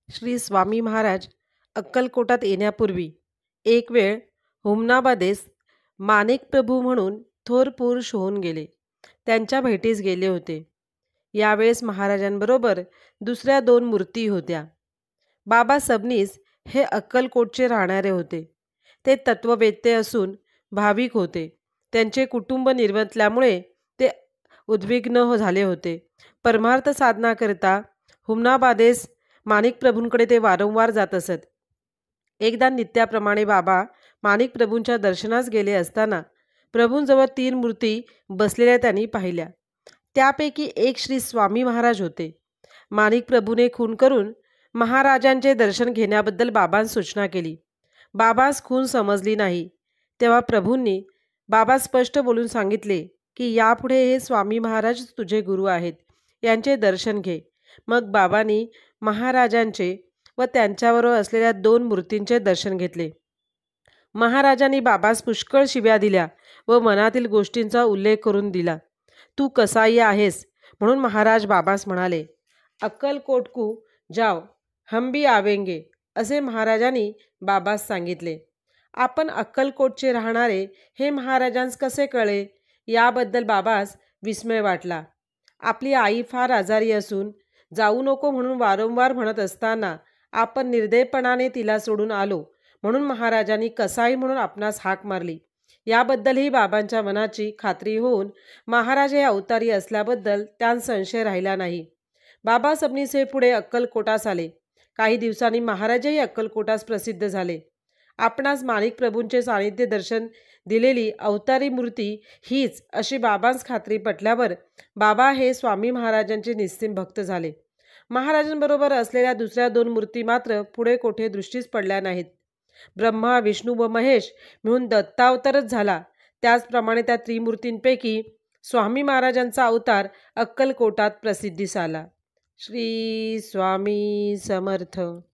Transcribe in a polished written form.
श्री स्वामी महाराज अक्कलकोटात येण्यापूर्वी एक वेळ हुमनाबादेस माणिक प्रभू म्हणून थोर पुरुष होऊन गेले. त्यांच्या भेटीस गेले होते. यावेळेस महाराजांबरोबर दुसऱ्या 2 मूर्ती होत्या. बाबा सबनीस हे अक्कलकोटचे राहणारे होते. ते तत्ववेत्ते असून भाविक होते. त्यांचे कुटुंब निर्वंतल्यामुळे ते उद्विग्न झाले होते. परमार्थ साधनाकरिता हुमनाबादेस माणिक प्रभूंकडे ते वारंवार जात असत. एकदा नित्याप्रमाणे बाबा माणिक प्रभूंच्या दर्शनास गेले असताना प्रभूंजवळ 3 मूर्ती बसलेल्या त्यांनी पाहिल्या. त्यापैकी एक श्री स्वामी महाराज होते. माणिक प्रभूने खून करून महाराजांचे दर्शन घेण्याबद्दल बाबांस सूचना केली. बाबास खून समजली नाही. तेव्हा प्रभूंनी बाबा स्पष्ट बोलून सांगितले की यापुढे हे स्वामी महाराज तुझे गुरु आहेत, यांचे दर्शन घे. मग बाबांनी महाराजांचे व त्यांच्याबरोबर असलेल्या 2 मूर्तींचे दर्शन घेतले. महाराजांनी बाबास पुष्कळ शिव्या दिल्या व मनातील गोष्टींचा उल्लेख करून दिला. तू कसाई आहेस म्हणून महाराज बाबास म्हणाले. अक्कलकोट को जाओ, हम भी आवेंगे, असे महाराजांनी बाबास सांगितले. आपण अक्कलकोटचे राहणारे हे महाराजांस कसे कळले, याबद्दल बाबास विस्मय वाटला. आपली आई फार आजारी असून जाऊ नको म्हणून वारंवार म्हणत असताना आपण निर्दयपणाने तिला सोडून आलो म्हणून महाराजांनी कसाई म्हणून आपणास हाक मारली. याबद्दलही बाबांच्या मनाची खात्री होऊन महाराज हे अवतारी असल्याबद्दल त्यांत संशय राहिला नाही. बाबा सबनीस हे पुढे अक्कलकोटास आले. काही दिवसांनी महाराजही अक्कलकोटास प्रसिद्ध झाले. आपणास माणिक प्रभूंचे सानिध्य दर्शन दिलेली अवतारी मूर्ती हीच अशी बाबांस खात्री पटल्यावर बाबा हे स्वामी महाराजांचे निस्सीम भक्त झाले. महाराजांबरोबर असलेल्या दुसऱ्या 2 मूर्ती मात्र पुढे कोठे दृष्टीस पडल्या नाहीत. ब्रह्मा, विष्णू व महेश मिळून दत्तावतारच झाला. त्याचप्रमाणे त्या त्रिमूर्तींपैकी स्वामी महाराजांचा अवतार अक्कलकोटात प्रसिद्धीस आला. श्री स्वामी समर्थ.